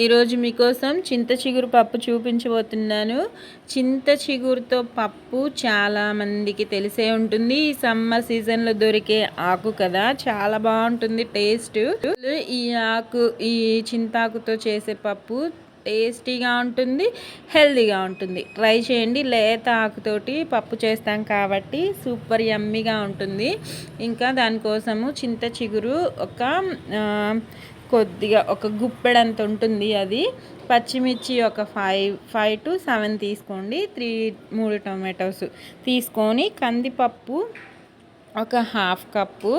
ఈరోజు మీకోసం చింత చిగురు పప్పు చూపించబోతున్నాను. చింత చిగురుతో పప్పు చాలామందికి తెలిసే ఉంటుంది. ఈ సమ్మర్ సీజన్లో దొరికే ఆకు కదా, చాలా బాగుంటుంది టేస్ట్. ఈ ఆకు, ఈ చింతాకుతో చేసే పప్పు టేస్టీగా ఉంటుంది, హెల్తీగా ఉంటుంది. ట్రై చేయండి. లేత ఆకుతోటి పప్పు చేస్తాం కాబట్టి సూపర్ యమ్మీగా ఉంటుంది. ఇంకా దానికోసము చింత చిగురు కొద్దిగా ఒక గుప్పెడంత ఉంటుంది. అది పచ్చిమిర్చి ఒక 5 to 7 తీసుకోండి. 3 టొమాటోస్ తీసుకొని, కందిపప్పు ఒక హాఫ్ కప్పు,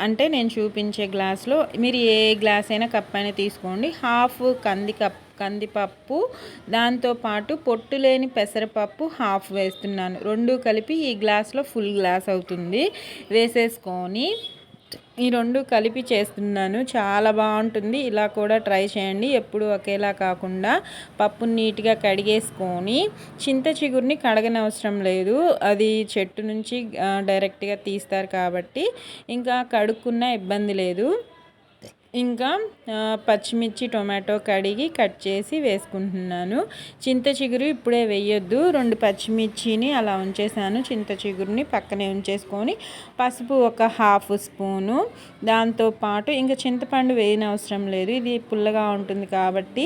అంటే నేను చూపించే గ్లాస్లో మీరు ఏ గ్లాస్ అయినా కప్ అయినా తీసుకోండి. హాఫ్ కందిపప్పు, దాంతోపాటు పొట్టు లేని పెసరపప్పు హాఫ్ వేస్తున్నాను. రెండు కలిపి ఈ గ్లాస్లో ఫుల్ గ్లాస్ అవుతుంది వేసేసుకొని ఈ రెండు కలిపి చేస్తున్నాను. చాలా బాగుంటుంది. ఇలా కూడా ట్రై చేయండి. ఎప్పుడు ఒకేలా కాకుండా పప్పుని నీట్గా కడిగేసుకొని, చింత చిగురిని కడగనవసరం లేదు, అది చెట్టు నుంచి డైరెక్ట్గా తీస్తారు కాబట్టి ఇంకా కడుక్కున్న ఇబ్బంది లేదు. ఇంకా పచ్చిమిర్చి, టొమాటో కడిగి కట్ చేసి వేసుకుంటున్నాను. చింత చిగురు ఇప్పుడే వేయొద్దు. 2 పచ్చిమిర్చిని అలా ఉంచేసాను. చింత చిగురుని పక్కనే ఉంచేసుకొని, పసుపు ఒక హాఫ్ స్పూను, దాంతోపాటు ఇంకా చింతపండు వేయనవసరం లేదు, ఇది పుల్లగా ఉంటుంది కాబట్టి.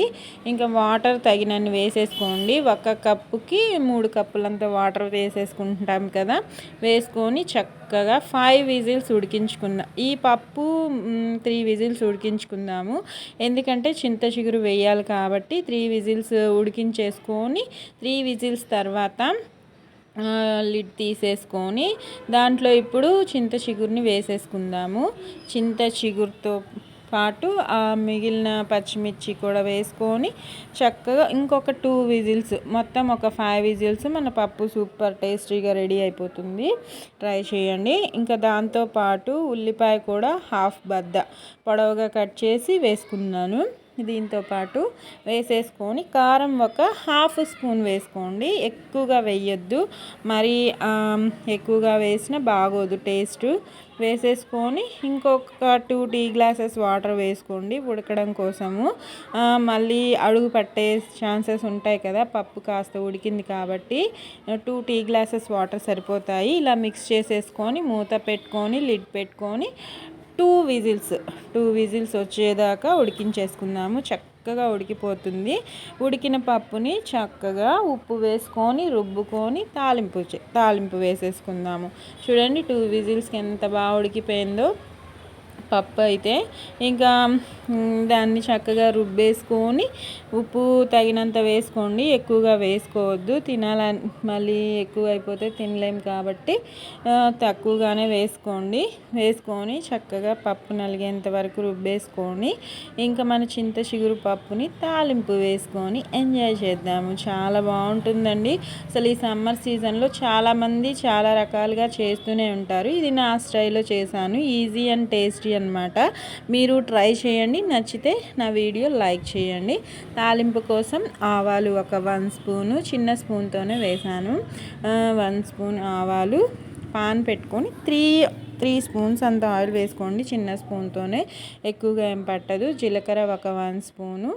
ఇంకా వాటర్ తగినన్ని వేసేసుకోండి. 1 కప్పుకి 3 కప్పులంత వాటర్ వేసేసుకుంటాం కదా, వేసుకొని చక్కగా 5 విజిల్స్ ఉడికించుకుందాం. ఈ పప్పు 3 విజిల్స్ ఉడికించుకుందాము. ఎందుకంటే చింత చిగురు వేయాలి కాబట్టి 3 విజిల్స్ ఉడికించేసుకొని, 3 విజిల్స్ తర్వాత లిడ్ తీసేసుకొని దాంట్లో ఇప్పుడు చింత చిగురుని వేసేసుకుందాము. చింత చిగురుతో పాటు మిగిలిన పచ్చిమిర్చి కూడా వేసుకొని చక్కగా ఇంకొక 2 విజిల్స్, మొత్తం ఒక 5 విజిల్స్ మన పప్పు సూపర్ టేస్టీగా రెడీ అయిపోతుంది. ట్రై చేయండి. ఇంకా దాంతోపాటు ఉల్లిపాయ కూడా హాఫ్ బద్ద పొడవుగా కట్ చేసి వేసుకున్నాను. దీంతో పాటు వేసేసుకొని కారం ఒక హాఫ్ స్పూన్ వేసుకోండి. ఎక్కువగా వేయొద్దు, మరి ఎక్కువగా వేసినా బాగోదు టేస్ట్. వేసేసుకొని ఇంకొక 2 టీ గ్లాసెస్ వాటర్ వేసుకోండి ఉడకడం కోసము. మళ్ళీ అడుగు పట్టే ఛాన్సెస్ ఉంటాయి కదా, పప్పు కాస్త ఉడికింది కాబట్టి 2 టీ గ్లాసెస్ వాటర్ సరిపోతాయి. ఇలా మిక్స్ చేసేసుకొని మూత పెట్టుకొని లిడ్ పెట్టుకొని 2 విజిల్స్ వచ్చేదాకా ఉడికించేసుకుందాము. చక్కగా ఉడికిపోతుంది. ఉడికిన పప్పుని చక్కగా ఉప్పు వేసుకొని రుబ్బుకొని తాలింపు వేసేసుకుందాము. చూడండి 2 విజిల్స్కి ఎంత బాగా ఉడికిపోయిందో పప్పు అయితే. ఇంకా దాన్ని చక్కగా రుబ్బేసుకొని ఉప్పు తగినంత వేసుకోండి, ఎక్కువగా వేసుకోవద్దు. మళ్ళీ ఎక్కువ అయిపోతే తినలేం కాబట్టి తక్కువగానే వేసుకోండి. వేసుకొని చక్కగా పప్పు నలిగేంత వరకు రుబ్బేసుకొని ఇంకా మన చింత చిగురు పప్పుని తాలింపు వేసుకొని ఎంజాయ్ చేద్దాము. చాలా బాగుంటుందండి. అసలు ఈ సమ్మర్ సీజన్లో చాలామంది చాలా రకాలుగా చేస్తూనే ఉంటారు. ఇది నా స్టైల్లో చేశాను. ఈజీ అండ్ టేస్టీ అనమాట. మీరు ట్రై చేయండి. నచ్చితే నా వీడియో లైక్ చేయండి. తాలింపు కోసం ఆవాలు ఒక 1 స్పూను, చిన్న స్పూన్తోనే వేసాను. 1 స్పూన్ ఆవాలు, పాన్ పెట్టుకొని 3 స్పూన్స్ అంత ఆయిల్ వేసుకోండి. చిన్న స్పూన్తోనే, ఎక్కువగా ఏం పట్టదు. జీలకర్ర ఒక 1 స్పూను,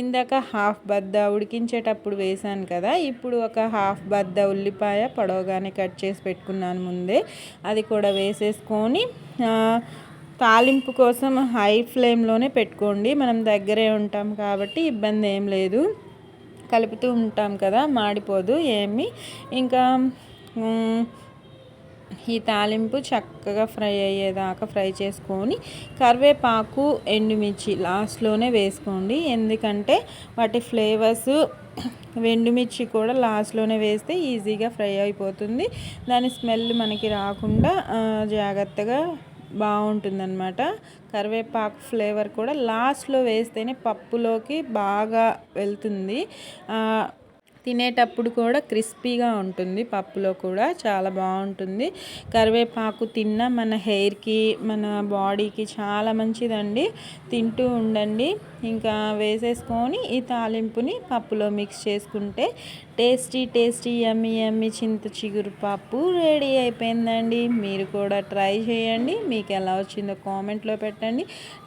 ఇందాక హాఫ్ బద్ద ఉడికించేటప్పుడు వేసాను కదా, ఇప్పుడు ఒక హాఫ్ బద్ద ఉల్లిపాయ పొడవుగానే కట్ చేసి పెట్టుకున్నాను ముందే, అది కూడా వేసేసుకొని తాలింపు కోసం హై ఫ్లేమ్లోనే పెట్టుకోండి. మనం దగ్గరే ఉంటాం కాబట్టి ఇబ్బంది ఏం లేదు, కలుపుతూ ఉంటాం కదా, మాడిపోదు ఏమి. ఇంకా ఈ తాలింపు చక్కగా ఫ్రై అయ్యేదాకా ఫ్రై చేసుకొని కరివేపాకు, ఎండుమిర్చి లాస్ట్లోనే వేసుకోండి. ఎందుకంటే వాటి ఫ్లేవర్స్, ఎండుమిర్చి కూడా లాస్ట్లోనే వేస్తే ఈజీగా ఫ్రై అయిపోతుంది. దాని స్మెల్ మనకి రాకుండా జాగ్రత్తగా బాగుంటుందన్నమాట. కరివేపాకు ఫ్లేవర్ కూడా లాస్ట్లో వేస్తేనే పప్పులోకి బాగా వెళ్తుంది. తినేటప్పుడు కూడా క్రిస్పీగా ఉంటుంది. పప్పులో కూడా చాలా బాగుంటుంది. కరివేపాకు తిన్న మన హెయిర్కి, మన బాడీకి చాలా మంచిదండి. తింటూ ఉండండి. ఇంకా వేసేసుకొని ఈ తాలింపుని పప్పులో మిక్స్ చేసుకుంటే టేస్టీ టేస్టీ యమ్మీ యమ్మీ చింత చిగురు పప్పు రెడీ అయిపోయిందండి. మీరు కూడా ట్రై చేయండి. మీకు ఎలా వచ్చిందో కామెంట్లో పెట్టండి.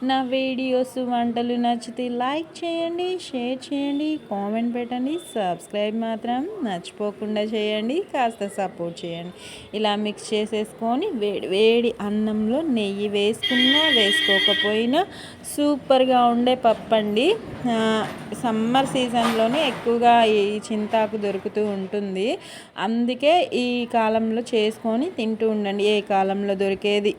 నా వీడియోస్ వంటలు నచ్చితే లైక్ చేయండి, షేర్ చేయండి, కామెంట్ పెట్టండి. సబ్స్క్రైబ్ మాత్రం మర్చిపోకుండా చేయండి. కాస్త సపోర్ట్ చేయండి. ఇలా మిక్స్ చేసేసుకొని వేడి వేడి అన్నంలో నెయ్యి వేసుకున్నా వేసుకోకపోయినా సూపర్గా ఉండే పప్పు అండి. సమ్మర్ సీజన్లోనే ఎక్కువగా ఈ చింతాకు దొరుకుతూ ఉంటుంది. అందుకే ఈ కాలంలో చేసుకొని తింటూ ఉండండి. ఏ కాలంలో దొరికేది